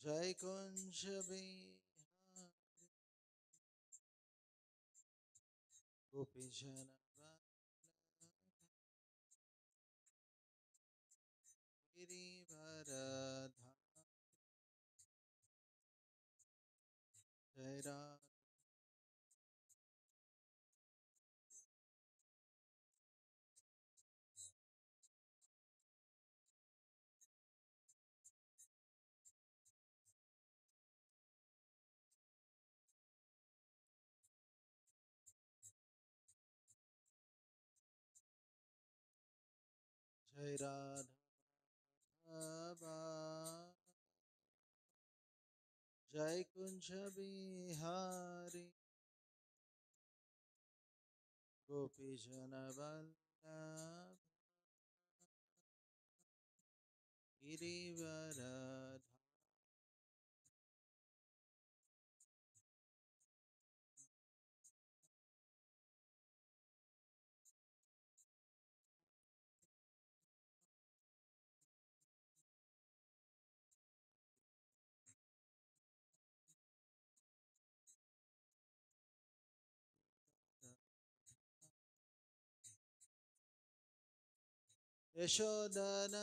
जय कुंज बिहारी गोपी जन गिरिवरधारी जय राधा जय राधा जय कुंज बिहारी गोपी जन वल्लभ गिरिवरधारी यशोदानंदन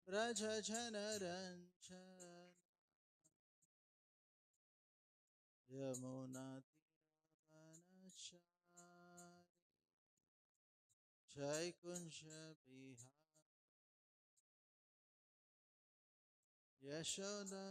व्रज जनरंजन यमुना तीरवनचारि जय कुंज बिहार यशोदा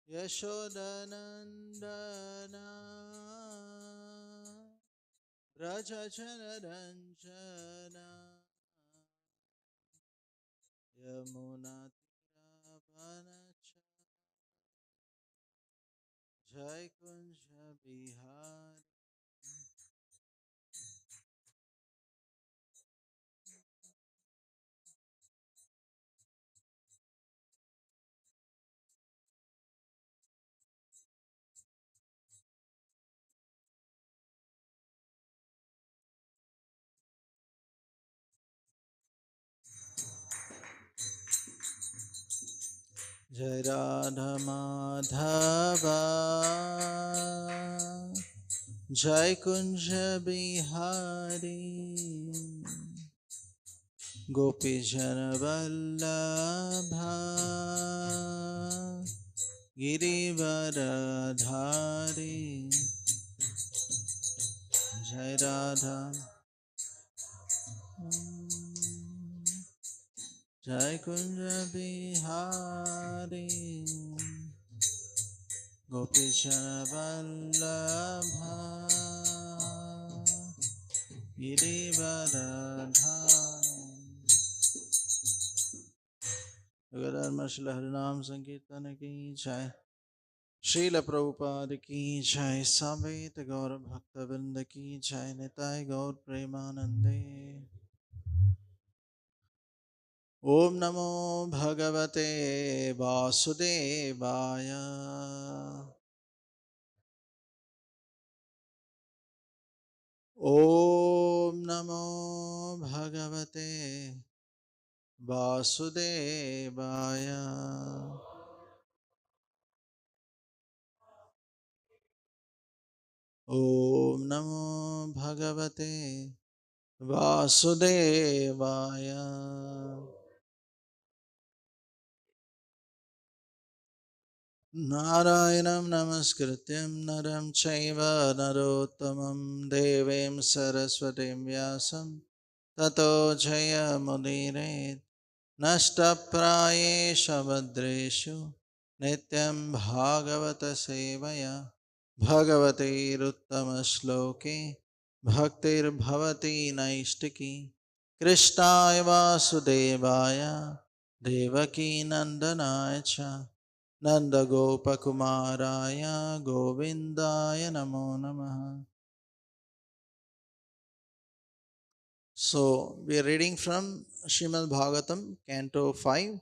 यशोदानंदन व्रज जनरंजन यमुना तीरवनचारि जय कुंज बिहार जय राधा माधव जय कुंज बिहारी गोपी जन वल्लभ गिरिवरधारी जय राधा जय कुंज बिहारी गोपी जन वल्लभ गिरिवरधारी श्री हरिनाम संकीर्तन की जय। श्रील प्रभुपाद की जय। समेत गौर भक्त वृंद की जय। निताय गौर प्रेमानंदे। ओम नमो भगवते वासुदेवाय। ओम नमो भगवते वासुदेवाय। ओम नमो भगवते वासुदेवाय। नारायणं नमस्कृत्यं नरं चैव नरोत्तमं देवीं सरस्वतीं व्यासं ततो जयमुदीरयेत्। नष्टप्रायेषु भद्रेषु नित्यं भागवत सेवया भगवतीरुत्तमश्लोके भक्तिर्भवति नैष्टिकी। कृष्णाय वासुदेवाय देवकी नंदनाय च नन्दगोपकुमाराय गोविन्दाय नमो नमः। So we are reading from Srimad Bhagavatam, Canto 5,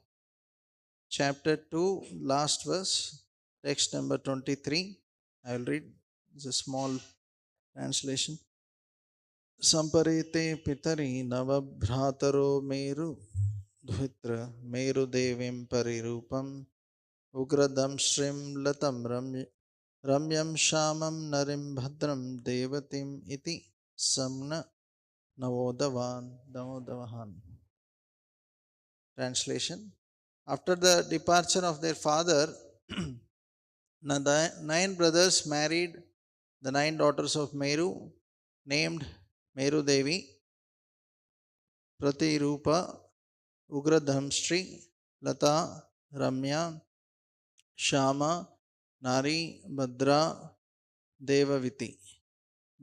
Chapter 2, last verse, text number 23. I will read. It's a small translation. Samparite pitari navabhrataro meru dhvitra meru devim parirupam ugradam shrim latam ramyam shamam narim bhadram devatim iti samna Navodavahan. Translation. After the departure of their father, the 9 brothers married the 9 daughters of Meru, named Meru Devi, Pratirupa, Ugradhamstri, Lata, Ramya, Shama, Nari, Bhadra, Devaviti.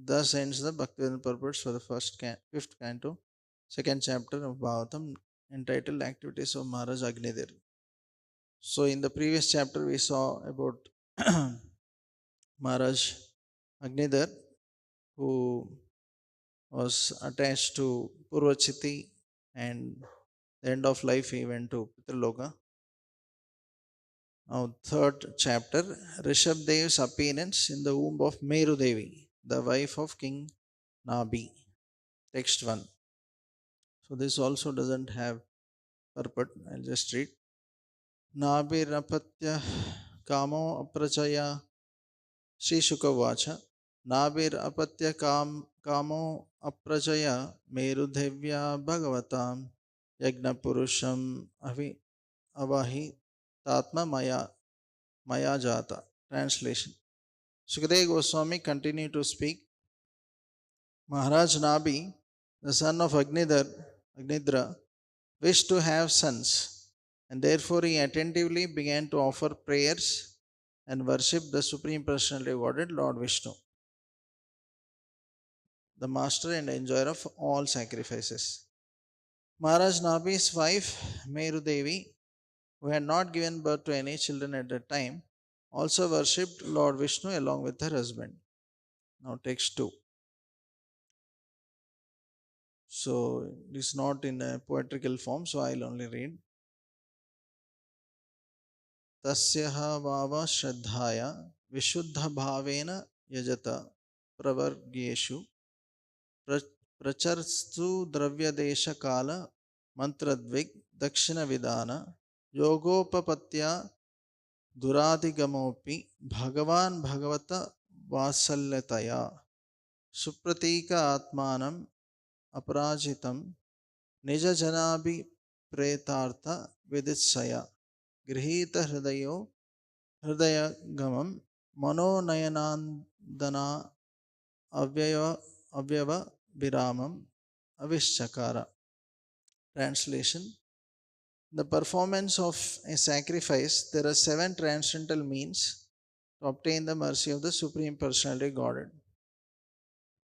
Thus ends the Bhaktivedanta purpose for the fifth canto, second chapter of Bhagavatam, entitled Activities of Maharaj Agnidir. So in the previous chapter we saw about Maharaj Agnidir, who was attached to Purvachiti, and the end of life he went to Pitraloka. Now third chapter, Rishabdev's appearance in the womb of Meru Devi, the wife of King Nabhi. Text 1. So this also doesn't have purport. I'll just read. Nabhirapatya kamo aprachaya Sri Shukavacha Nabhirapatya kamo aprachaya merudhevya bhagavatam yagna purusham avahi tatma maya jata. Translation. Sukadeva Goswami continued to speak. Maharaj Nabhi, the son of Agnidra, wished to have sons, and therefore he attentively began to offer prayers and worship the Supreme Personality of Godhead, Lord Vishnu, the master and enjoyer of all sacrifices. Maharaj Nabhi's wife, Meru Devi, who had not given birth to any children at that time, also worshipped Lord Vishnu along with her husband. Now, text 2. So, it is not in a poetical form, so I'll only read. Tasyaha vava shraddhaya vishuddha bhavena yajata pravargyeshu pracharstu dravyadesha kala mantradvig dakshina vidana yogopapatya duradigamopi bhagavan bhagavata vasalyataya supratika atmanam अपराजितं निज जनाभि प्रेतार्थ विदित्सया गृहीत हृदयो हृदयगमं मनोनयनान्दना अव्यव विरामम avischakara. Translation. The performance of a sacrifice, there are 7 transcendental means to obtain the mercy of the Supreme Personality Godhead.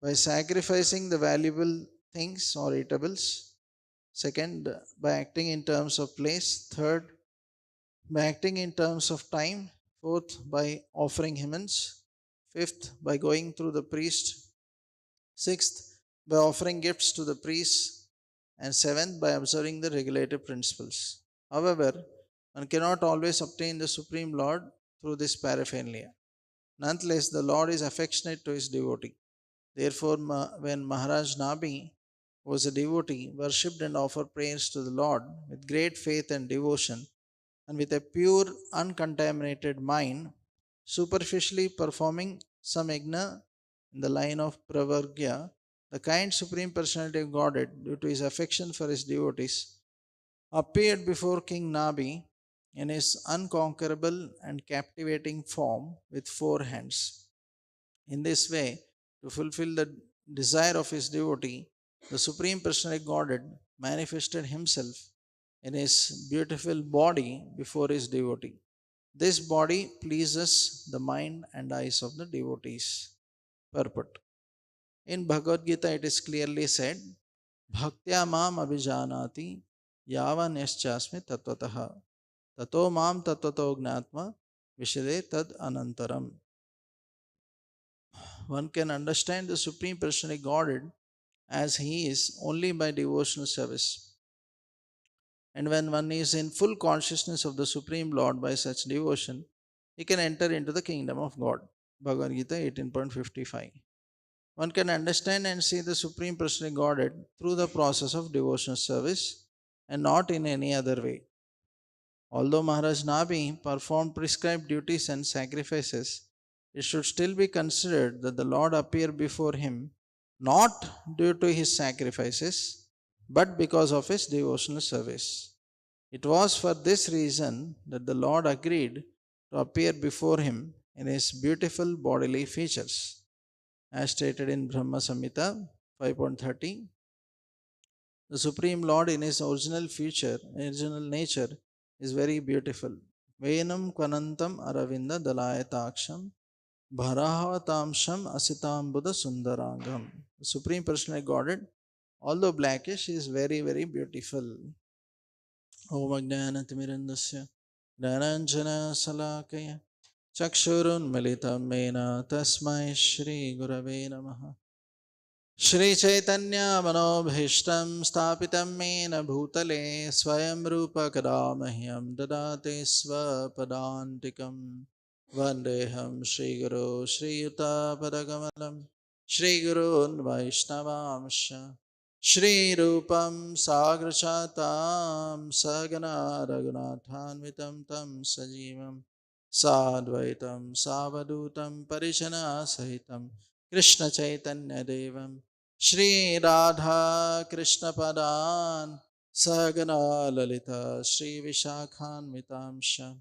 By sacrificing the valuable things or eatables. Second, by acting in terms of place. Third, by acting in terms of time. Fourth, by offering hymns. Fifth, by going through the priest. Sixth, by offering gifts to the priests. And seventh, by observing the regulative principles. However, one cannot always obtain the Supreme Lord through this paraphernalia. Nonetheless, the Lord is affectionate to his devotee. Therefore, when Maharaj Nabhi was a devotee, worshipped and offered prayers to the Lord with great faith and devotion, and with a pure, uncontaminated mind, superficially performing some yajna in the line of Pravargya, the kind Supreme Personality of Godhead, due to his affection for his devotees, appeared before King Nabhi in his unconquerable and captivating form with 4 hands. In this way, to fulfill the desire of his devotee, the Supreme Personality Godhead manifested himself in his beautiful body before his devotee. This body pleases the mind and eyes of the devotees. Purport. In Bhagavad Gita, it is clearly said, Bhaktya mam abhijanati yavan yaschasmi tattvataha tato mam tattvato gnatma vishade tad anantaram. One can understand the Supreme Personality Godhead as he is only by devotional service. And when one is in full consciousness of the Supreme Lord by such devotion, he can enter into the kingdom of God. Bhagavad Gita 18.55. One can understand and see the Supreme Personality Godhead through the process of devotional service and not in any other way. Although Maharaj Nabhi performed prescribed duties and sacrifices, it should still be considered that the Lord appeared before him not due to his sacrifices but because of his devotional service. It was for this reason that the Lord agreed to appear before him in his beautiful bodily features. As stated in Brahma Samhita 5.30, the Supreme Lord in his original nature is very beautiful. Venam Kvanantam Aravinda Dalayataksham Bharavatamsham Asitambuddha Sundarangam. The Supreme Personality Godhead, although blackish, is very, very beautiful. Om Ajnanatimirandasya Dhananjana Salakaya Chakshurunmilitam Mena Tasmai Shri Gurave Namaha. Shri Chaitanya Manobhishtam Stapitam Mena Bhutale Swayam Rupa Kadamahyam Dadate Swapadantikam Vandeham Shri Guru Shri Yuta Padagamalam Shri Gurun Vaishnavamsha Shri Rupam Sagrachatam Sagana Raghunathanvitam Tam Sajivam Sadvaitam Savadutam Parishana Sahitam Krishna Chaitanya Devam Shri Radha Krishna Padan Sagana Lalita Shri Vishakhan Mitamsha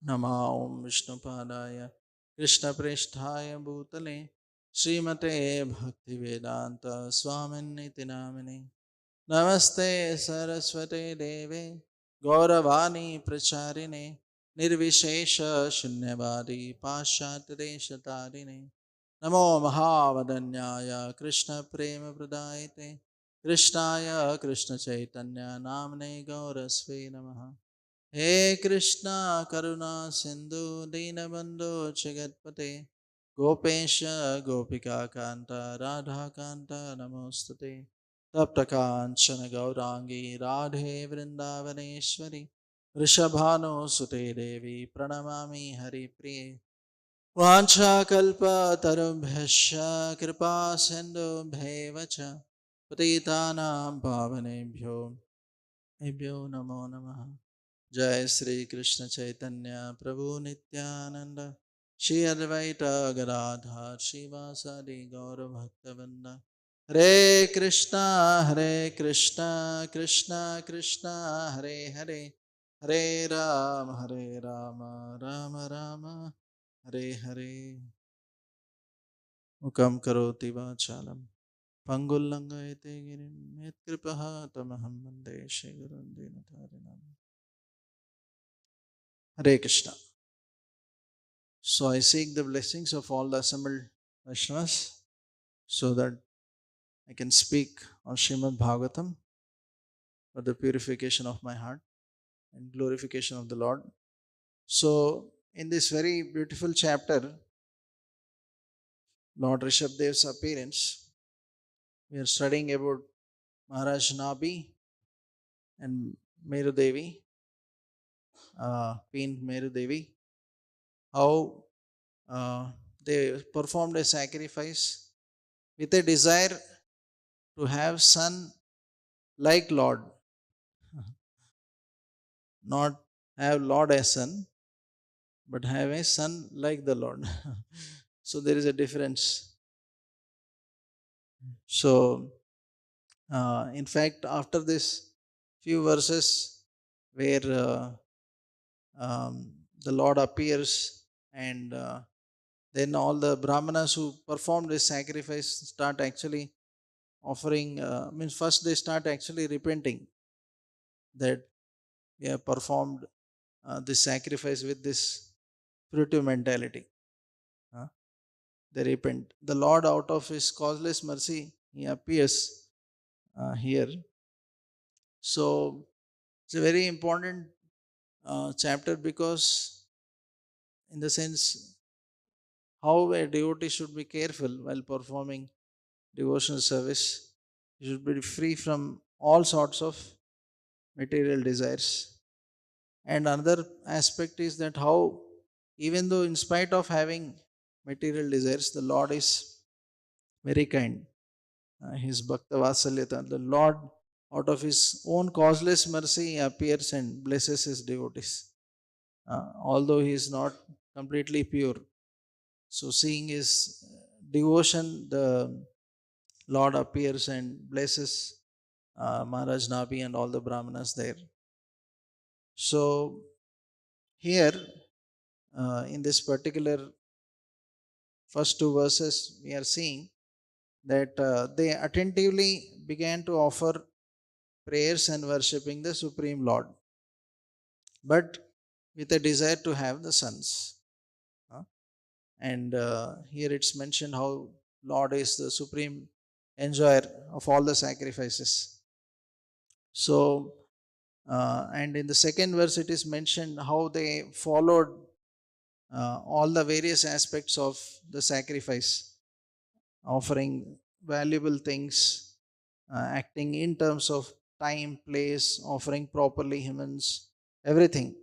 Nama Om Vishnu Padaya Krishna Presthaya Bhutale Srimate Bhakti Vedanta Swaminiti Namine Namaste Saraswate Deve Gauravani Pracharine Nirvishesha Shunyavadi Pashatreshatarine Namo Mahavadanyaya Krishna Prema Pradayate Krishnaya Krishna Chaitanya Namne Gaurasve Namaha He Krishna Karuna Sindhu Dinabandhu Chagatpate Gopesha Gopika Kanta Radha Kanta Namostate Tapta Kanchana Gaurangi Radhe Vrindavaneshwari Rishabhano Sute Devi Pranamami Hari Priye Vanchakalpatarubhyasya Kripa Sindhubhyeva cha Patitanam Pavanebhyo Ebhyo Namo Namaha. Jai Sri Krishna Chaitanya Prabhu Nityananda Shri Advaita Gadadhar Shivasadi Gaura Bhaktavinda Hare Krishna Krishna Krishna Hare Hare Hare Rama Rama Rama Hare Hare. Mukam karoti vachalam Pangullangayate girim Yatkripah tamaham vande Shri Gurun Dinatarinam. Hare Krishna. So I seek the blessings of all the assembled Vaishnavas so that I can speak on Srimad Bhagavatam for the purification of my heart and glorification of the Lord. So in this very beautiful chapter, Lord Rishabdev's appearance, we are studying about Maharaj Nabhi and Meru Devi, Queen Meru Devi, how they performed a sacrifice with a desire to have son like Lord, not have Lord as son, but have a son like the Lord. So there is a difference. So, in fact, after this few verses where the Lord appears and then all the Brahmanas who performed this sacrifice start actually offering, means first they start actually repenting that we have performed this sacrifice with this punitive mentality. They repent. The Lord, out of His causeless mercy, He appears here. So it's a very important chapter because, in the sense, how a devotee should be careful while performing devotional service. You should be free from all sorts of material desires. And another aspect is that how, even though in spite of having material desires, the Lord is very kind. His Bhakta Vasalyata, the Lord, out of His own causeless mercy, appears and blesses His devotees. Although He is not completely pure. So, seeing His devotion, the Lord appears and blesses Maharaj Nabhi and all the Brahmanas there. So, here in this particular first two verses, we are seeing that they attentively began to offer prayers and worshipping the Supreme Lord, but with a desire to have the sons. And here it's mentioned how Lord is the supreme enjoyer of all the sacrifices. So, and in the second verse, it is mentioned how they followed all the various aspects of the sacrifice, offering valuable things, acting in terms of time, place, offering properly hymns, everything.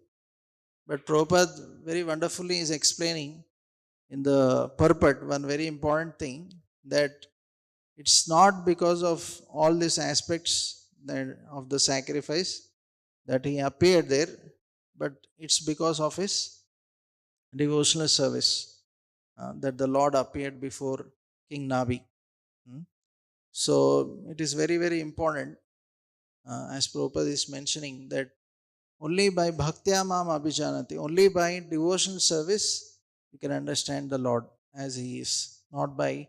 But Prabhupada very wonderfully is explaining in the purport one very important thing, that it's not because of all these aspects that of the sacrifice that he appeared there, but it's because of his devotional service that the Lord appeared before King Nabhi. So it is very, very important, as Prabhupada is mentioning, that only by bhaktya mam abhijanati, only by devotional service, you can understand the Lord as He is, not by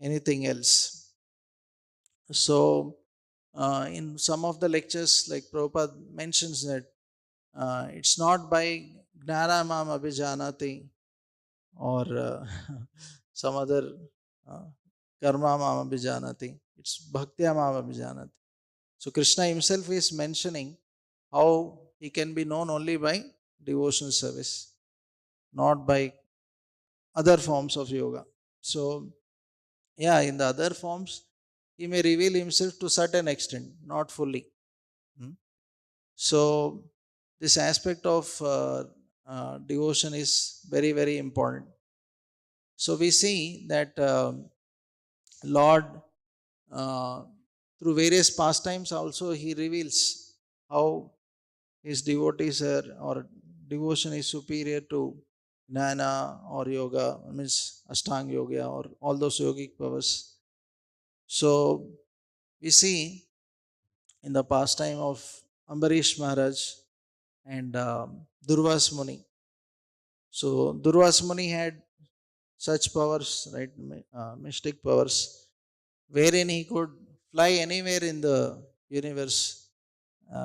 anything else. So, in some of the lectures, like Prabhupada mentions that it's not by gnana mam abhijanati or some other uh, karma mam abhijanati, it's bhaktya mam abhijanati. So, Krishna himself is mentioning how he can be known only by devotional service, not by other forms of yoga. So, yeah, in the other forms, he may reveal himself to certain extent, not fully. So, this aspect of devotion is very, very important. So, we see that Lord, uh, through various pastimes, also he reveals how his devotees are, or devotion is superior to jnana or yoga, means Ashtanga yoga or all those yogic powers. So we see in the pastime of Ambarish Maharaj and Durvas Muni. So Durvas Muni had such powers, right, mystic powers, wherein he could fly anywhere in the universe.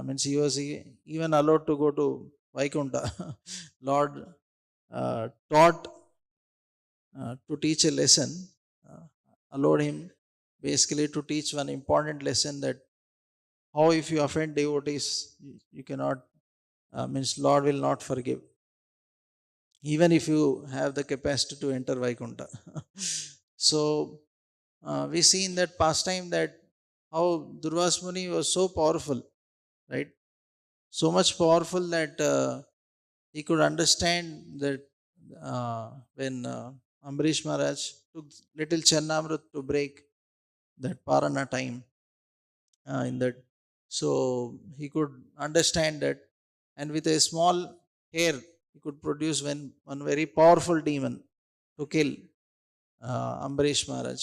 Means he was even allowed to go to Vaikunta. Lord taught to teach a lesson, uh, allowed him basically to teach one important lesson, that how if you offend devotees, you cannot, means Lord will not forgive, even if you have the capacity to enter Vaikunta. So we see in that pastime that how Durvas Muni was so powerful, right? So much powerful that he could understand that when Ambarish Maharaj took little Channamrit to break that Parana time, in that, so he could understand that, and with a small hair, he could produce one very powerful demon to kill Ambarish Maharaj.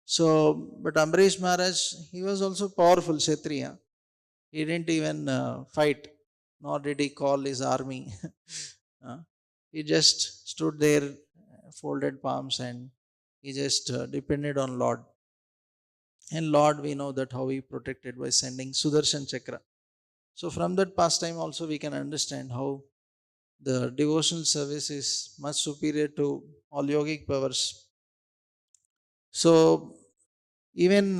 So, but Ambarish Maharaj, he was also powerful Kshatriya. He didn't even fight, nor did he call his army. Uh, he just stood there, folded palms, and he just depended on Lord. And Lord, we know that how he protected by sending Sudarshan Chakra. So from that pastime also we can understand how the devotional service is much superior to all yogic powers. So even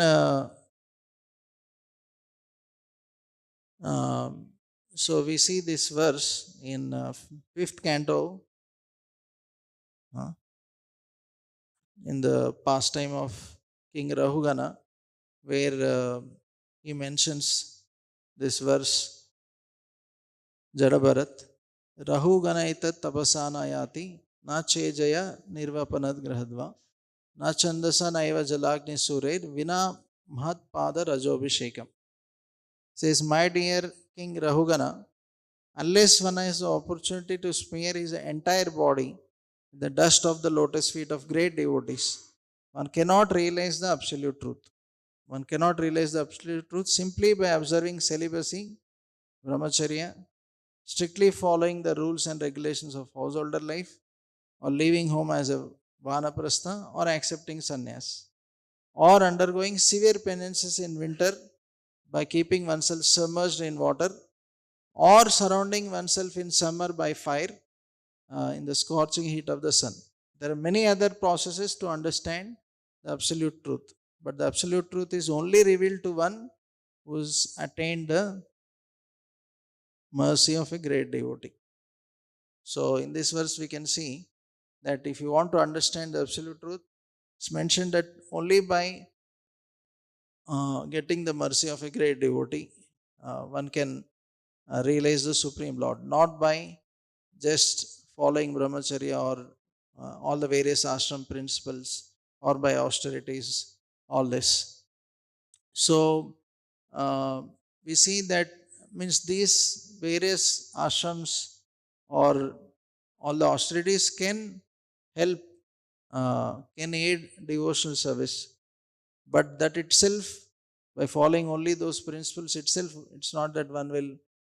so we see this verse in fifth canto, in the pastime of King Rahugana. where he mentions this verse, Jadabharat, Rahu Ganaitat Tapasanayati, Na Chejaya Nirvapanad Grahadva, Na Chandasa Naiva Jalagni Surer, Vina Mahat Pada Rajobhishekam. Says, my dear King Rahugana, unless one has the opportunity to smear his entire body with the dust of the lotus feet of great devotees, one cannot realize the absolute truth. One cannot realize the absolute truth simply by observing celibacy, brahmacharya, strictly following the rules and regulations of householder life, or leaving home as a vanaprastha, or accepting sannyas, or undergoing severe penances in winter by keeping oneself submerged in water, or surrounding oneself in summer by fire in the scorching heat of the sun. There are many other processes to understand the absolute truth, but the absolute truth is only revealed to one who has attained the mercy of a great devotee. So, in this verse, we can see that if you want to understand the absolute truth, it's mentioned that only by getting the mercy of a great devotee, one can realize the Supreme Lord, not by just following brahmacharya or all the various ashram principles or by austerities, all this. So, we see that means these various ashrams or all the austerities can help, can aid devotional service, but that itself, by following only those principles itself, it's not that one will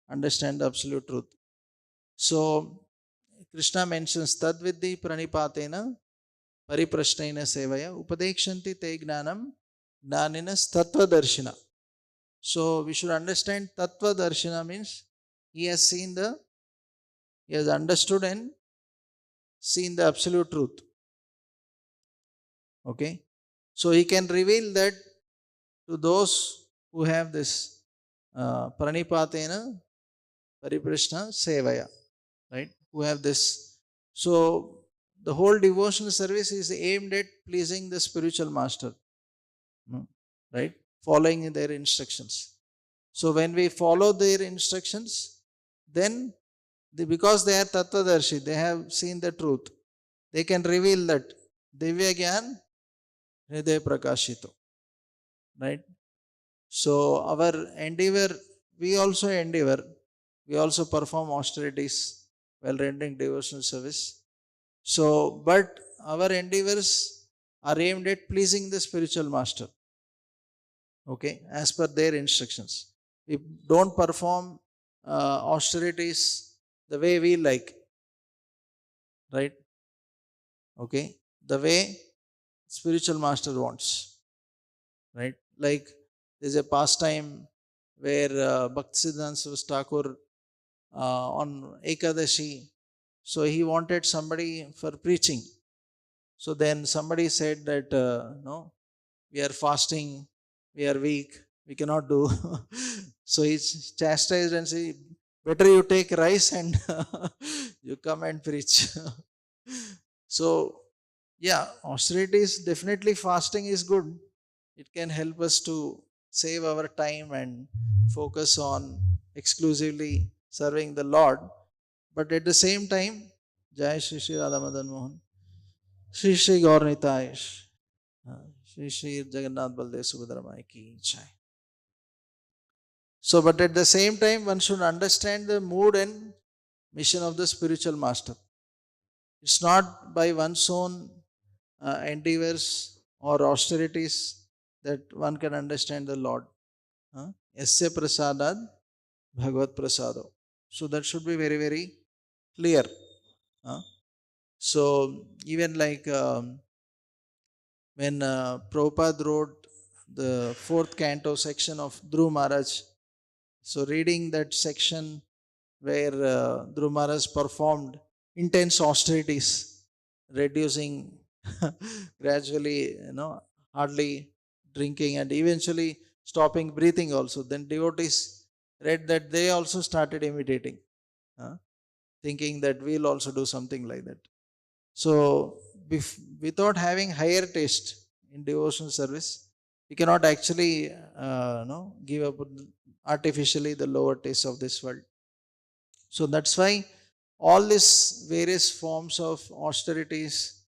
understand the absolute truth. So, Krishna mentions Tadvidhi Pranipatena Pariprashnaina Sevaya Upadekshanti Te Gnanam Gnaninas Tattva Darshina. So we should understand Tattva Darshina means he has understood and seen the absolute truth. Okay. So he can reveal that to those who have this Pranipatena Pariprashna Sevaya, right? Who have this. So the whole devotional service is aimed at pleasing the spiritual master, right? Following their instructions. So when we follow their instructions, then because they are Tattvadarshi, they have seen the truth. They can reveal that Divya Gyan Hriday Prakashito, right? So our endeavor, we also perform austerities while rendering devotional service. So, but our endeavors are aimed at pleasing the spiritual master, okay, as per their instructions. We don't perform austerities the way we like, right? Okay, the way spiritual master wants, right? Like there's a pastime where Bhaktisiddhanta Saraswati Thakur on Ekadashi, so he wanted somebody for preaching. So then somebody said that no, we are fasting, we are weak, we cannot do. So he's chastised and said, better you take rice and you come and preach. So yeah, austerities, definitely fasting is good. It can help us to save our time and focus on exclusively serving the Lord. But at the same time, Jai Shri Shri Radha Madan Mohan, Shri Shri Gaur Nitai, Shri Shri Jagannath Baldev Subhadra Mai ki Jai. So, but at the same time, one should understand the mood and mission of the spiritual master. It's not by one's own endeavors or austerities that one can understand the Lord. Yasya prasadad bhagavat prasado. So that should be very, very clear. So even like when Prabhupada wrote the 4th canto section of Dhruv Maharaj, so reading that section where Dhruv Maharaj performed intense austerities, reducing gradually, hardly drinking and eventually stopping breathing also. Then devotees read that, they also started imitating, thinking that we'll also do something like that. So without having higher taste in devotional service, We cannot actually give up artificially the lower taste of this world. So that's why all these various forms of austerities,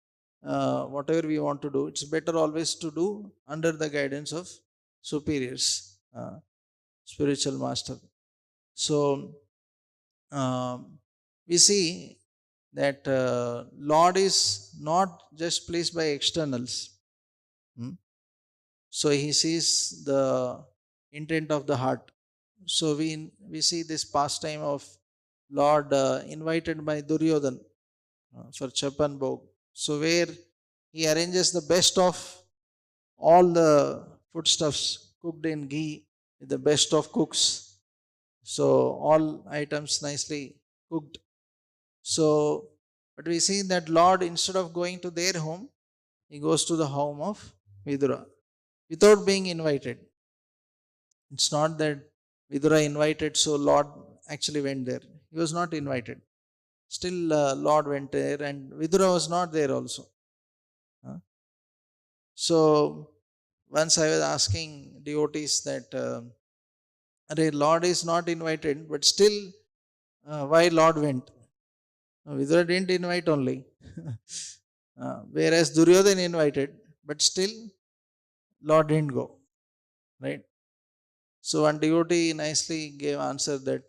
whatever we want to do, it's better always to do under the guidance of superiors, spiritual master. So we see that Lord is not just pleased by externals. So he sees the intent of the heart. So we see this pastime of Lord invited by Duryodhan for Chapan Bhog. So where he arranges the best of all the foodstuffs cooked in ghee with the best of cooks. So all items nicely cooked. So, but we see that Lord, instead of going to their home, he goes to the home of Vidura without being invited. It's not that Vidura invited, so Lord actually went there. He was not invited. Still, Lord went there, and Vidura was not there also. So, once I was asking devotees that, Lord is not invited, but still, why Lord went? Vidura didn't invite only. Whereas Duryodhana invited, but still, Lord didn't go. Right? So, one devotee nicely gave answer that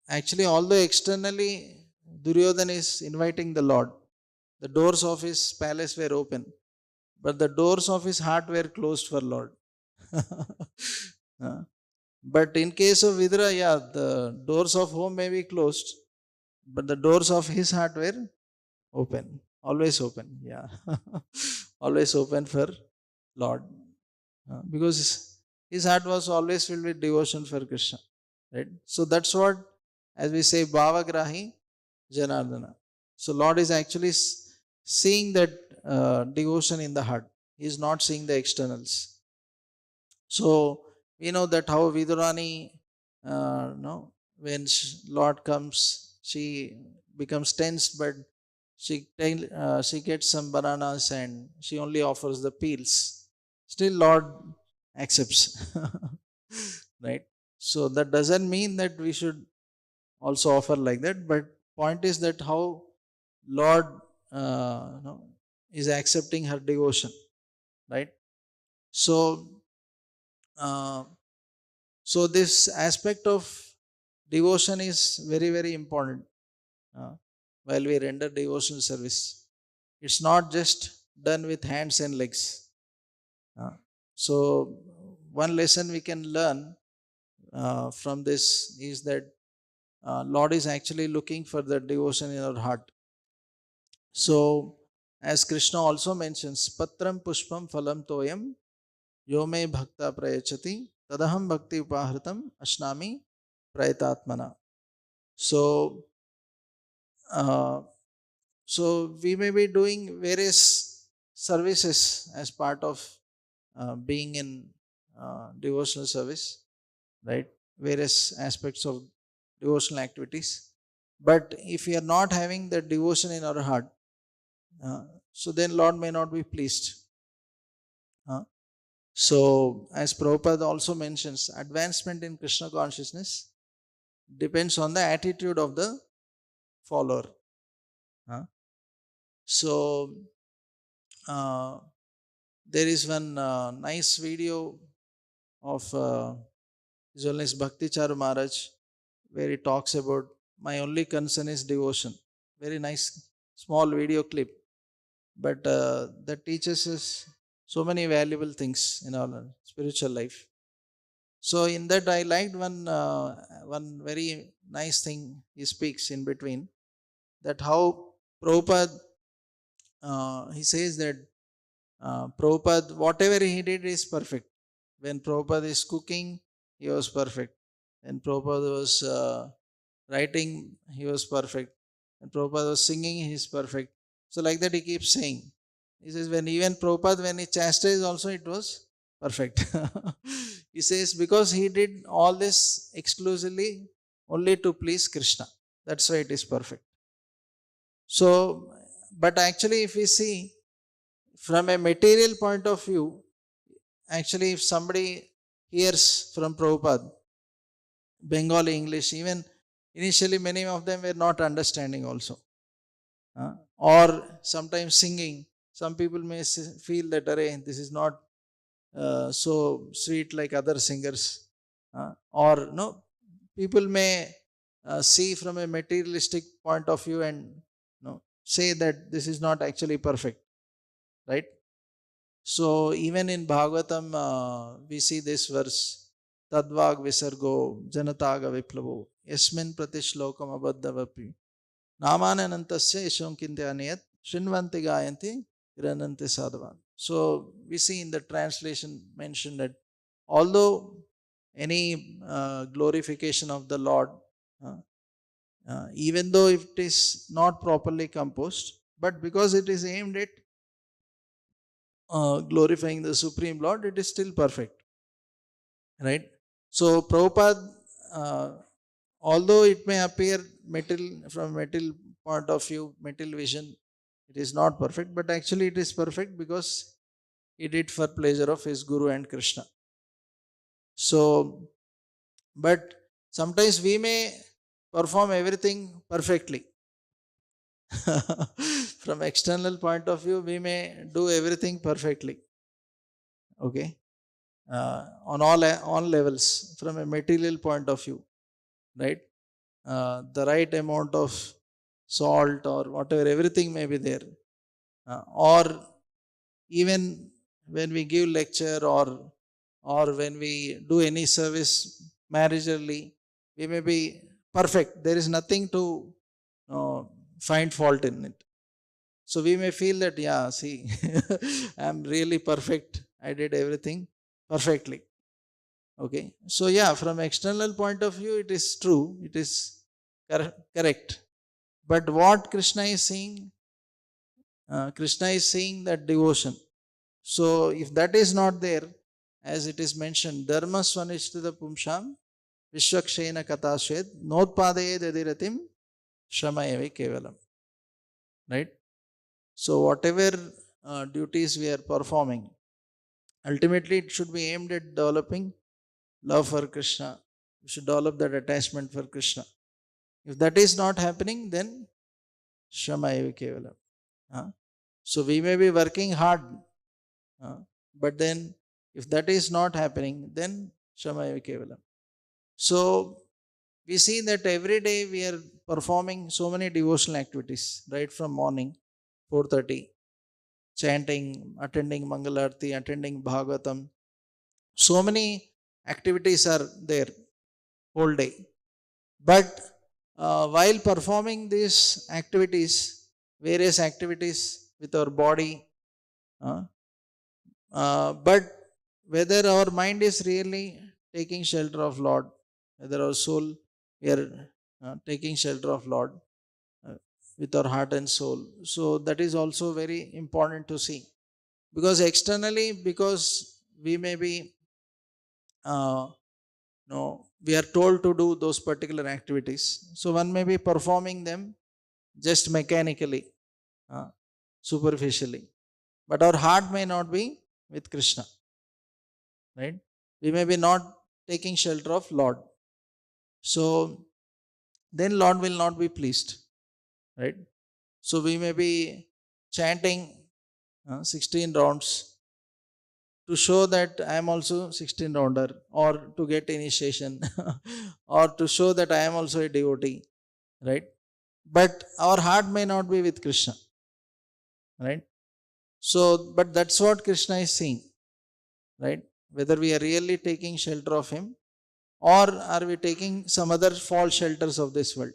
actually, although externally Duryodhana is inviting the Lord, the doors of his palace were open, but the doors of his heart were closed for Lord. But in case of Vidura, yeah, the doors of home may be closed, but the doors of his heart were open, always open. Yeah, always open for Lord, because his heart was always filled with devotion for Krishna. Right? So that's what, as we say, Bhavagrahi Janardana. So Lord is actually seeing that devotion in the heart. He is not seeing the externals. So we know that how Vidurani, when Lord comes, she becomes tense, but she gets some bananas and she only offers the peels. Still, Lord accepts. Right? So that doesn't mean that we should also offer like that, but point is that how Lord is accepting her devotion. Right? So uh, so this aspect of devotion is very, very important while we render devotional service. It's not just done with hands and legs. So one lesson we can learn from this is that Lord is actually looking for the devotion in our heart. So as Krishna also mentions, Patram Pushpam Phalam Toyam Yome Bhakta Prayachati Tadaham Bhakti Upahritam Ashnami Prayatatmana. So, so we may be doing various services as part of being in devotional service, right? Various aspects of devotional activities. But if we are not having the devotion in our heart, so then Lord may not be pleased. So, as Prabhupada also mentions, advancement in Krishna consciousness depends on the attitude of the follower. So, there is one nice video of journalist Bhakti Charu Maharaj where he talks about my only concern is devotion. Very nice small video clip, but that teaches us so many valuable things in our spiritual life. So in that I liked one very nice thing he speaks in between, that how Prabhupada he says that Prabhupada, whatever he did is perfect. When Prabhupada is cooking, he was perfect. When Prabhupada was writing, he was perfect. When Prabhupada was singing, he is perfect. So like that he keeps saying. He says, when even Prabhupada, when he chastised also, it was perfect. He says, because he did all this exclusively only to please Krishna. That's why it is perfect. So, but actually if we see, from a material point of view, actually, if somebody hears from Prabhupada, Bengali English, even initially many of them were not understanding also. Or sometimes singing, some people may feel that, Array, this is not so sweet like other singers. Or no, people may see from a materialistic point of view and say that this is not actually perfect, right? So even in Bhagavatam, we see this verse, Tadvag Visargo Janataga Viplavo Yasmin Pratishlokam Abhaddavapi Namananantasya Yashomkinte Aniyat Shinvanti Gayanti Grananti Sadhavan. So we see in the translation mentioned that although any glorification of the Lord, even though it is not properly composed, but because it is aimed at glorifying the Supreme Lord, it is still perfect, right? So Prabhupada, although it may appear from material point of view, material vision, it is not perfect, but actually it is perfect because he did for pleasure of his Guru and Krishna. So, but sometimes we may perform everything perfectly. From external point of view, we may do everything perfectly. Okay, on all levels, from a material point of view, right? The right amount of salt or whatever, everything may be there. Or even when we give lecture or when we do any service marriageally, we may be perfect. There is nothing to find fault in it. So we may feel that, yeah, see, I'm really perfect. I did everything perfectly. Okay. So yeah, from external point of view, it is true. It is correct. But what Krishna is saying, Krishna is saying that devotion. So if that is not there, as it is mentioned, Dharma Swanishtita Pumsham Vishwakshena Katashed Notpadaye Dadiratim Shamayevi Kevalam. Right? So whatever duties we are performing, ultimately it should be aimed at developing love for Krishna. We should develop that attachment for Krishna. If that is not happening, then Shamayevi Kevalam. So we may be working hard, but then if that is not happening, then Shamayevi Kevalam. So we see that every day we are performing so many devotional activities, right from morning, 4:30, chanting, attending Mangalarti, attending Bhagavatam. So many activities are there whole day. But while performing these activities, various activities with our body, but whether our mind is really taking shelter of Lord, whether our soul, we are taking shelter of Lord with our heart and soul. So that is also very important to see. Because externally, because we may be, we are told to do those particular activities. So one may be performing them just mechanically, superficially. But our heart may not be with Krishna. Right? We may be not taking shelter of Lord. So then Lord will not be pleased. Right? So we may be chanting 16 rounds to show that I am also 16 rounder, or to get initiation, or to show that I am also a devotee. Right? But our heart may not be with Krishna. Right? So, but that's what Krishna is saying. Right? Whether we are really taking shelter of Him, or are we taking some other false shelters of this world?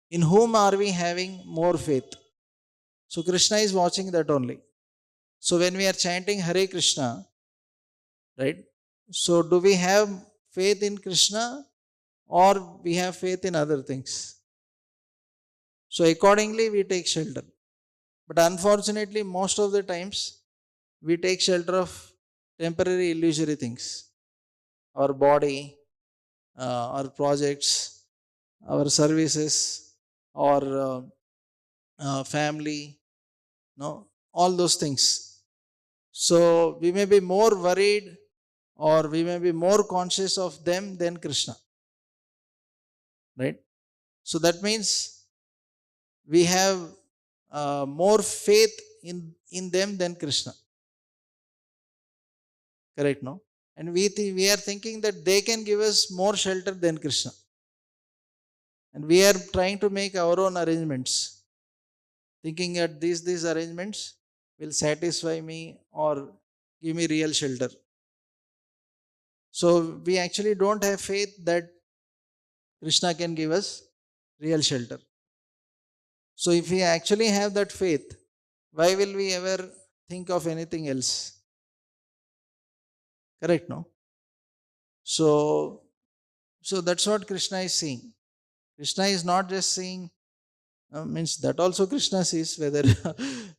In whom are we having more faith? So Krishna is watching that only. So when we are chanting Hare Krishna, right? So do we have faith in Krishna, or we have faith in other things? So accordingly we take shelter. But unfortunately, most of the times we take shelter of temporary illusory things. Our body, our projects, our services, or family, no, all those things. So we may be more worried or we may be more conscious of them than Krishna. Right? So that means we have more faith in them than Krishna. Correct, no? And we are thinking that they can give us more shelter than Krishna. And we are trying to make our own arrangements, thinking that these arrangements will satisfy me or give me real shelter. So we actually don't have faith that Krishna can give us real shelter. So if we actually have that faith, why will we ever think of anything else? Correct, no? So that's what Krishna is saying. Krishna is not just saying, means that also Krishna sees whether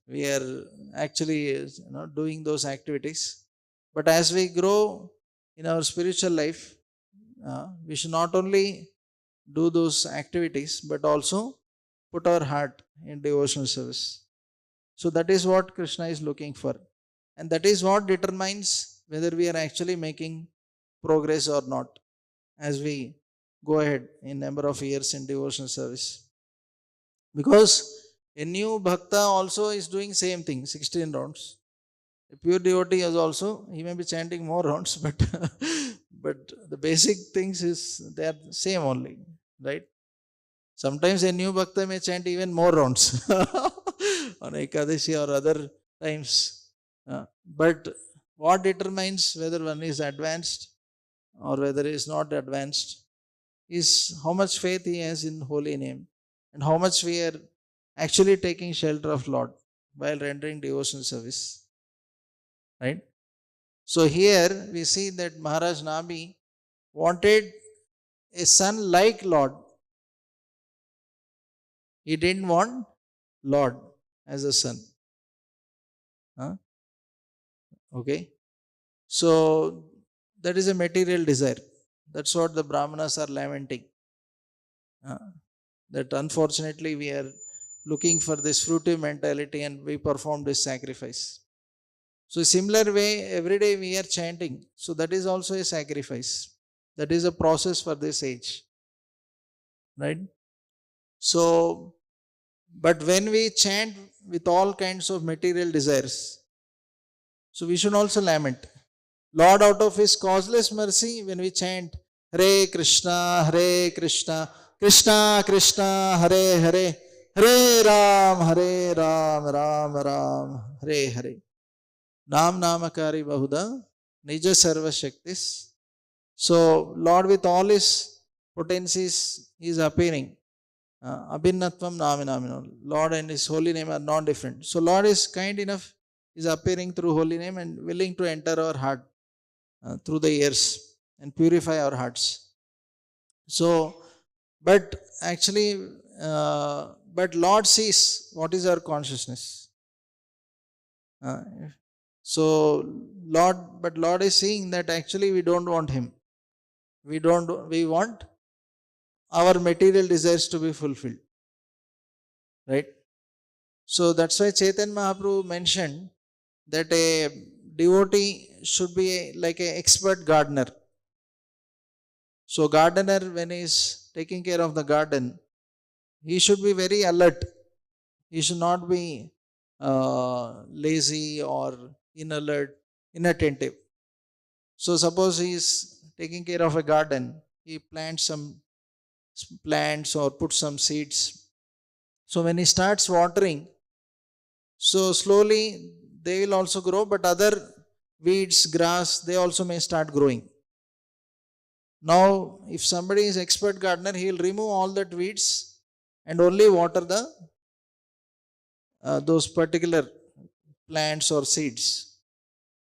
we are actually doing those activities. But as we grow in our spiritual life, we should not only do those activities but also put our heart in devotional service. So that is what Krishna is looking for. And that is what determines whether we are actually making progress or not as we go ahead in number of years in devotional service. Because a new bhakta also is doing same thing, 16 rounds. A pure devotee is also, he may be chanting more rounds, but but the basic things is they are same only, right? Sometimes a new bhakta may chant even more rounds on Ekadashi or other times. But what determines whether one is advanced or whether he is not advanced is how much faith he has in holy name and how much we are actually taking shelter of Lord while rendering devotional service. Right? So here we see that Maharaj Nabhi wanted a son like Lord. He didn't want Lord as a son. Okay. So that is a material desire. That's what the Brahmanas are lamenting. That unfortunately we are looking for this fruitive mentality and we perform this sacrifice. So similar way, every day we are chanting. So that is also a sacrifice. That is a process for this age. Right? So, but when we chant with all kinds of material desires, so we should also lament. Lord, out of His causeless mercy, when we chant Hare Krishna, Krishna Krishna, Hare Hare, Hare Ram, Ram Ram, Hare Hare. Nam Namakari Bahuda, Nija Sarva Shaktis. So, Lord with all His potencies is appearing. Abhinnatvam Naminamino. Lord and His holy name are not different. So, Lord is kind enough, is appearing through holy name and willing to enter our heart through the ears and purify our hearts. So, but actually, but Lord sees what is our consciousness. So Lord is seeing that actually we don't want Him. We want our material desires to be fulfilled. Right? So that's why Chaitanya Mahaprabhu mentioned that a devotee should be like an expert gardener. So gardener, when he is taking care of the garden, he should be very alert. He should not be lazy or inattentive. So suppose he is taking care of a garden, he plants some plants or puts some seeds. So when he starts watering, so slowly they will also grow, but other weeds, grass, they also may start growing. Now, if somebody is expert gardener, he will remove all that weeds and only water the those particular plants or seeds.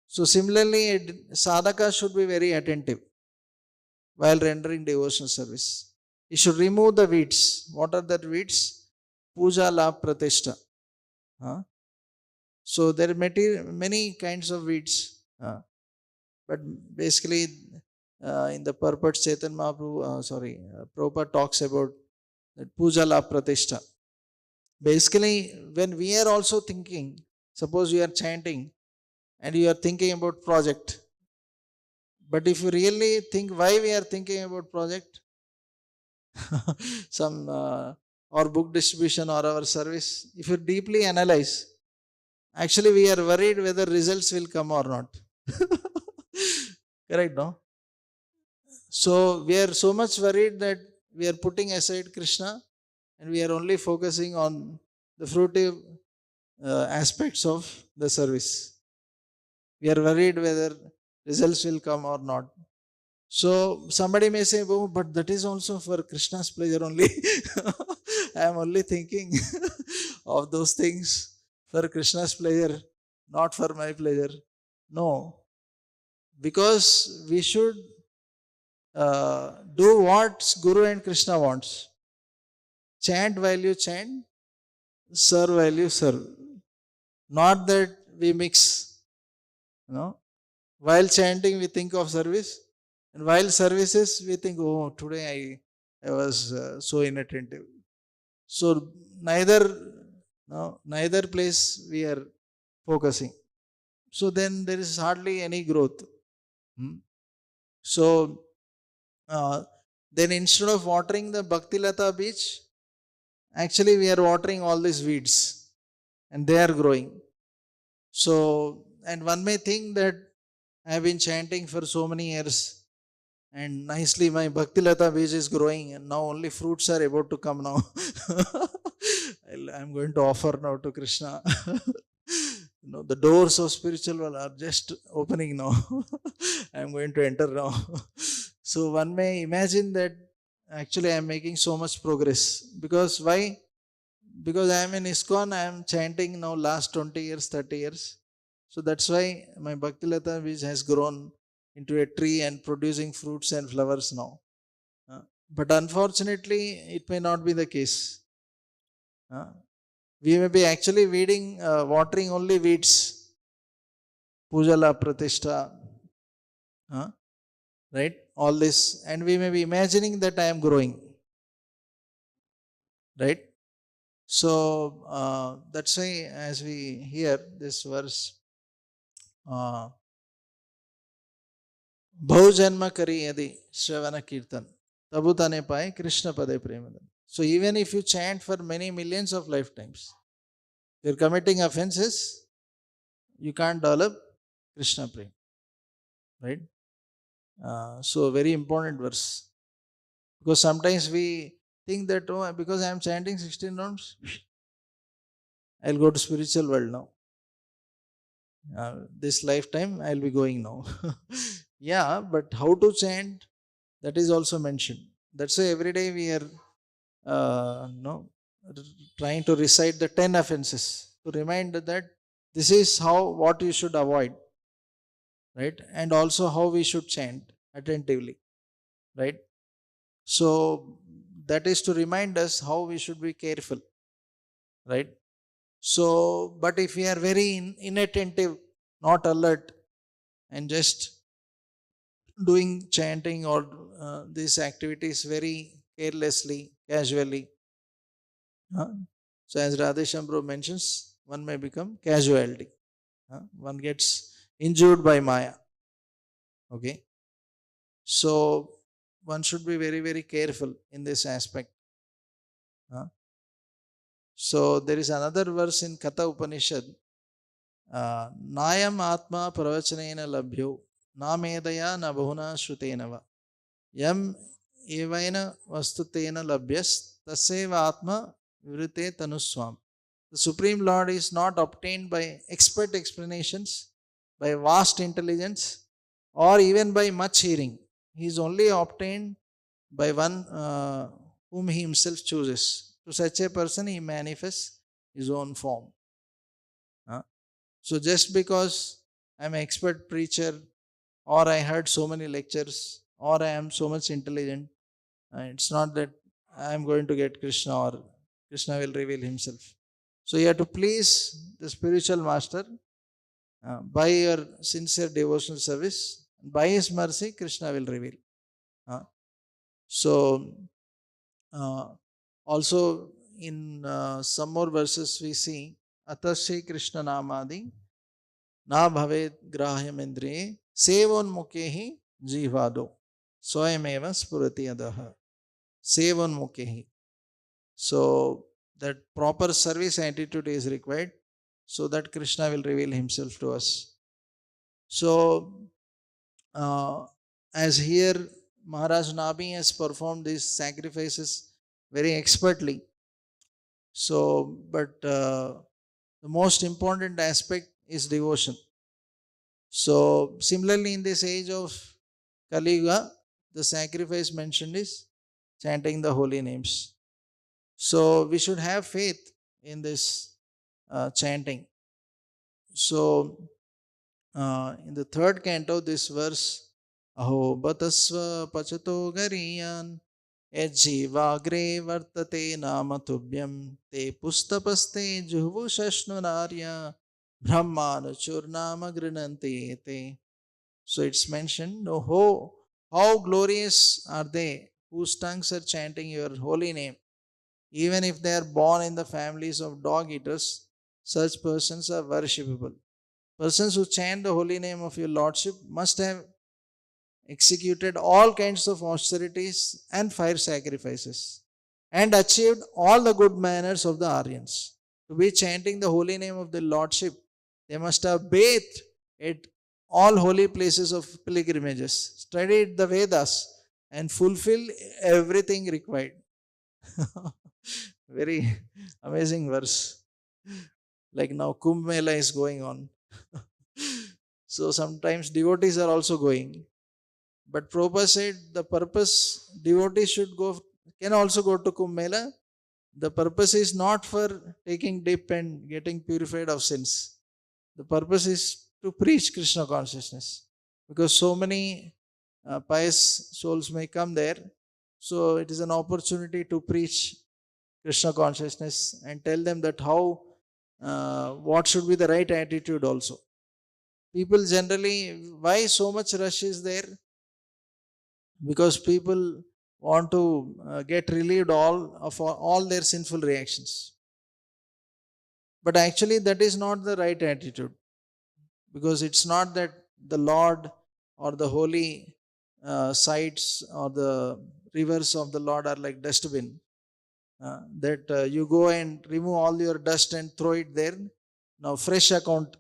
So similarly, sadhaka should be very attentive while rendering devotional service. He should remove the weeds. What are the weeds? Puja, la, pratishta. So there are many kinds of weeds. But basically, in the purport, Chaitanya Mahaprabhu, Prabhupada talks about that puja la pratishta. Basically, when we are also thinking, Suppose you are chanting and you are thinking about project. But if you really think why we are thinking about project, some or book distribution or our service, if you deeply analyze, actually we are worried whether results will come or not. Correct, no? So we are so much worried that we are putting aside Krishna and we are only focusing on the fruitive aspects of the service. We are worried whether results will come or not. So somebody may say, oh, but that is also for Krishna's pleasure only. I am only thinking of those things for Krishna's pleasure, not for my pleasure. No, because we should do what Guru and Krishna wants. Chant while you chant, serve while you serve. Not that we mix. While chanting, we think of service, and while services, we think, oh, today I was so inattentive. So neither place we are focusing. So then there is hardly any growth. So then instead of watering the Bhakti Lata beach, actually we are watering all these weeds and they are growing. So, and one may think that I have been chanting for so many years and nicely my Bhakti Lata beach is growing and now only fruits are about to come now. I'm going to offer now to Krishna. The doors of spiritual world are just opening now. I'm going to enter now. So one may imagine that actually I'm making so much progress. Because why? Because I am in ISKCON, I am chanting now last 20 years, 30 years. So that's why my Bhakti Lata beach has grown into a tree and producing fruits and flowers now. But unfortunately, it may not be the case. We may be actually watering only weeds. Pujala, Pratishta, right? All this. And we may be imagining that I am growing. Right? So that's why as we hear this verse, Bhau janma kari yadi Shravana Kirtan, tabu tane paye Krishna pade premadan. So even if you chant for many millions of lifetimes, you're committing offenses, you can't develop Krishna prema. Right? So very important verse. Because sometimes we think that, oh, because I am chanting 16 rounds, I'll go to spiritual world now. This lifetime I'll be going now. Yeah, but how to chant, that is also mentioned. That's why every day we are trying to recite the 10 offenses to remind that this is what you should avoid, right? And also how we should chant attentively, right? So that is to remind us how we should be careful, right? So, but if we are very inattentive, not alert, and just doing chanting or these activities very carelessly, casually, so as Radheshambro mentions, one may become casualty. One gets injured by Maya. Okay. So one should be very, very careful in this aspect. So there is another verse in Katha Upanishad. Nayam atma pravachanena labhyo namedaya nabhuna shrutenava yam evaina vastutena labhyas taseva atma vivrite tanuswam. The Supreme Lord is not obtained by expert explanations, by vast intelligence, or even by much hearing. He is only obtained by one whom he himself chooses. To such a person, he manifests his own form. So just because I'm an expert preacher, or I heard so many lectures, or I am so much intelligent, it's not that I am going to get Krishna or Krishna will reveal himself. So you have to please the spiritual master by your sincere devotional service. By his mercy, Krishna will reveal. So also in some more verses we see Atasya Krishna Namadi Na Bhavet Grahyam Indriye Sevonmukhehi Jivado Swayameva Spurati Adaha Sevonmukhehi. So that proper service attitude is required so that Krishna will reveal himself to us. So as here Maharaj Nabhi has performed these sacrifices very expertly. So, but the most important aspect is devotion. So, similarly, in this age of Kali Yuga, the sacrifice mentioned is chanting the holy names. So, we should have faith in this chanting. So, in the third canto, this verse, Aho batasva pachato gariyan Ejjivagre vartate nama tubhyam te pustapaste juhvu shashnunarya brahmanuchurnama grinante te. So it's mentioned, oh, how glorious are they whose tongues are chanting your holy name. Even if they are born in the families of dog eaters, such persons are worshipable. Persons who chant the holy name of your Lordship must have executed all kinds of austerities and fire sacrifices, and achieved all the good manners of the Aryans. To be chanting the holy name of the Lordship, they must have bathed at all holy places of pilgrimages, studied the Vedas, and fulfilled everything required. Very amazing verse. Like now, Kumbh Mela is going on. So sometimes devotees are also going. But Prabhupada said the purpose devotees should go, can also go to Kumbh Mela. The purpose is not for taking dip and getting purified of sins. The purpose is to preach Krishna consciousness. Because so many pious souls may come there. So it is an opportunity to preach Krishna consciousness and tell them that how, what should be the right attitude also. People generally, why so much rush is there? Because people want to get relieved all their sinful reactions, but actually that is not the right attitude, because it's not that the Lord or the holy sites or the rivers of the Lord are like dustbin, that you go and remove all your dust and throw it there. Now fresh account.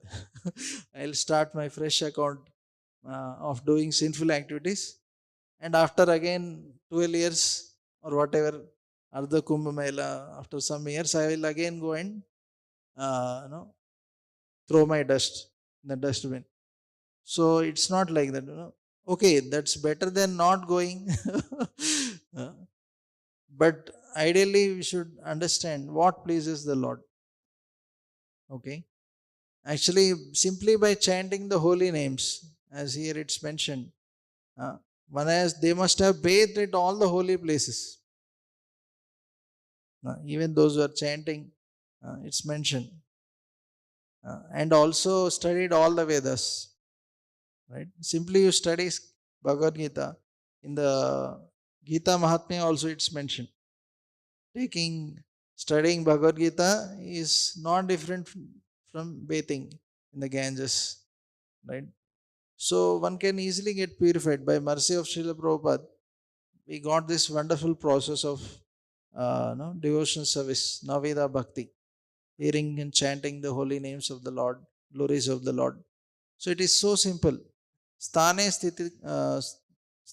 I'll start my fresh account of doing sinful activities, and after again 12 years or whatever, Ardha Kumbh Mela, after some years, I will again go and throw my dust in the dustbin. So it's not like that. Okay, that's better than not going. Uh, but ideally, we should understand what pleases the Lord. Okay. Actually, simply by chanting the holy names, as here it's mentioned, one has, they must have bathed at all the holy places. Even those who are chanting, it's mentioned. And also studied all the Vedas. Right? Simply you study Bhagavad Gita. In the Gita Mahatmya also it's mentioned. Studying Bhagavad Gita is not different from bathing in the Ganges. Right? So one can easily get purified by mercy of Srila Prabhupada. We got this wonderful process of devotional service, Naveda Bhakti, hearing and chanting the holy names of the Lord, glories of the Lord. So it is so simple. Sthane sthita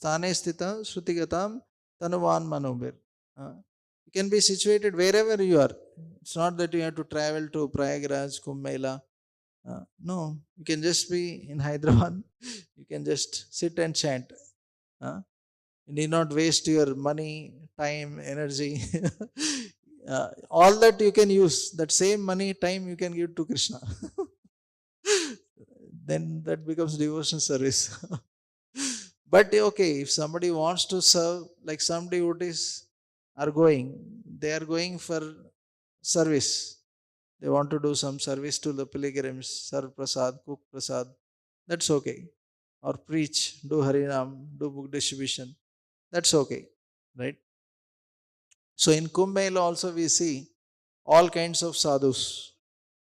srutigatam tanuvan manobir. You can be situated wherever you are. It's not that you have to travel to Prayagraj, Kumbh Mela. No, you can just be in Hyderabad. You can just sit and chant. You need not waste your money, time, energy. All that you can use. That same money, time you can give to Krishna. Then that becomes devotion service. But okay, if somebody wants to serve, like some devotees are going, they are going for service. They want to do some service to the pilgrims, serve prasad, cook prasad. That's okay. Or preach, do Harinam, do book distribution. That's okay. Right? So in Kumbh Mela also we see all kinds of sadhus.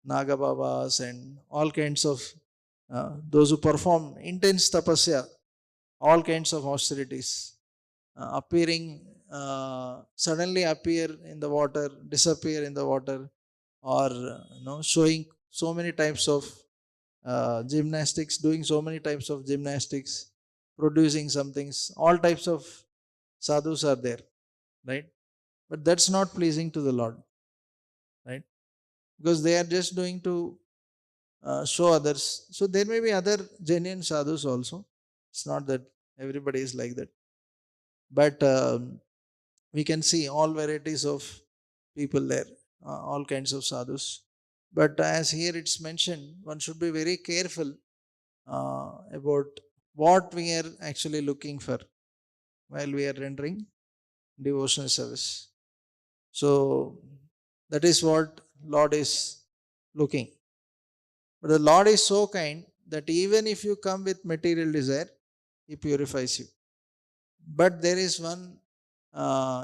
Nagababas and all kinds of those who perform intense tapasya, all kinds of austerities, appearing, suddenly appear in the water, disappear in the water, or showing so many types of gymnastics, doing so many types of gymnastics, producing some things. All types of sadhus are there, right? But that's not pleasing to the Lord, right? Because they are just doing to show others. So there may be other genuine sadhus also. It's not that everybody is like that. But we can see all varieties of people there, all kinds of sadhus. But as here it's mentioned, one should be very careful about what we are actually looking for while we are rendering devotional service. So that is what Lord is looking. But the Lord is so kind that even if you come with material desire, He purifies you. But there is one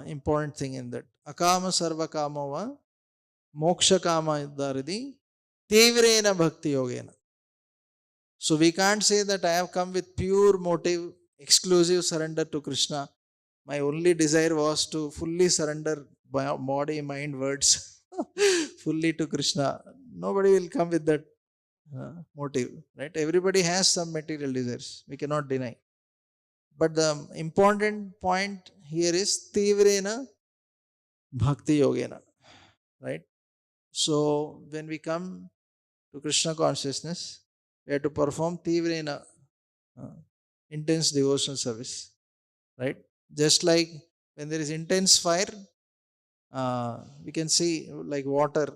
important thing in that. Akama sarva kamava moksha kama daridi tivrena bhakti yogena. So we can't say that I have come with pure motive, exclusive surrender to Krishna. My only desire was to fully surrender body, mind, words fully to Krishna. Nobody will come with that motive, right? Everybody has some material desires. We cannot deny. But the important point here is Tivrena Bhakti Yogena, right? So when we come to Krishna consciousness, we have to perform Tivrena, intense devotional service, right? Just like when there is intense fire, we can see like water,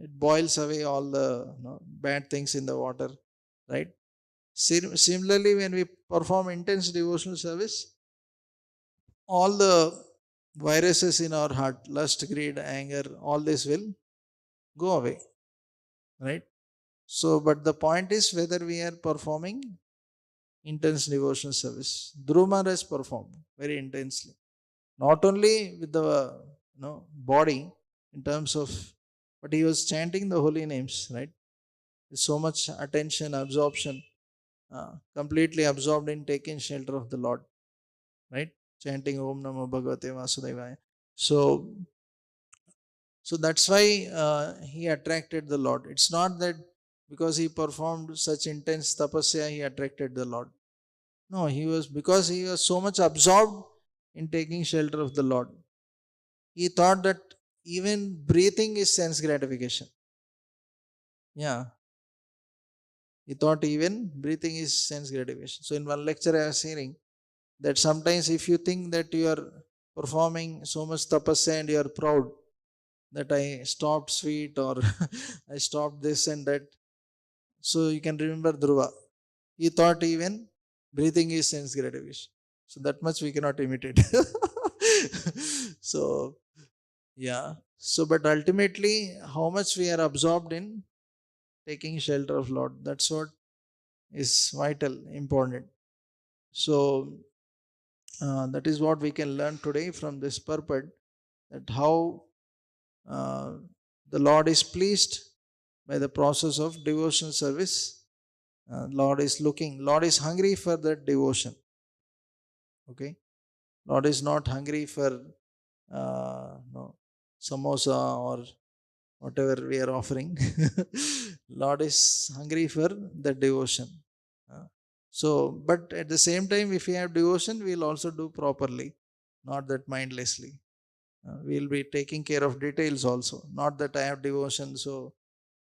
it boils away all the bad things in the water, right? Similarly, when we perform intense devotional service, all the viruses in our heart, lust, greed, anger, all this will go away, right? So, but the point is whether we are performing intense devotional service. Dhruva has performed very intensely, not only with the body in terms of, but he was chanting the holy names, right? With so much attention, absorption, completely absorbed in taking shelter of the Lord, right? Chanting Om Namo Bhagavate Vasudevaya. So that's why he attracted the Lord. It's not that because he performed such intense tapasya he attracted the Lord. No, because he was so much absorbed in taking shelter of the Lord. He thought that even breathing is sense gratification. Yeah. He thought even breathing is sense gratification. So in one lecture I was hearing that sometimes if you think that you are performing so much tapasya and you are proud that I stopped sweet or I stopped this and that. So you can remember Dhruva. He thought even breathing is sense gratification. So that much we cannot imitate. So yeah. So but ultimately how much we are absorbed in taking shelter of Lord, that's what is vital, important. So that is what we can learn today from this purport, that how uh, the Lord is pleased by the process of devotional service. Lord is looking, Lord is hungry for that devotion. Okay, Lord is not hungry for samosa or whatever we are offering. Lord is hungry for the devotion. But at the same time, if we have devotion, we'll also do properly, not that mindlessly. We'll be taking care of details also. Not that I have devotion, so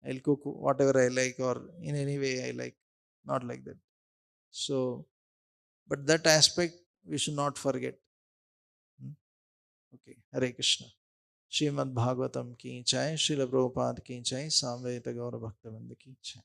I'll cook whatever I like or in any way I like. Not like that. So, but that aspect we should not forget. Okay, Hare Krishna. Srimad Bhagavatam ki jai, Srila Prabhupada ki jai, Samveta Gaura Bhaktivinoda ki jai.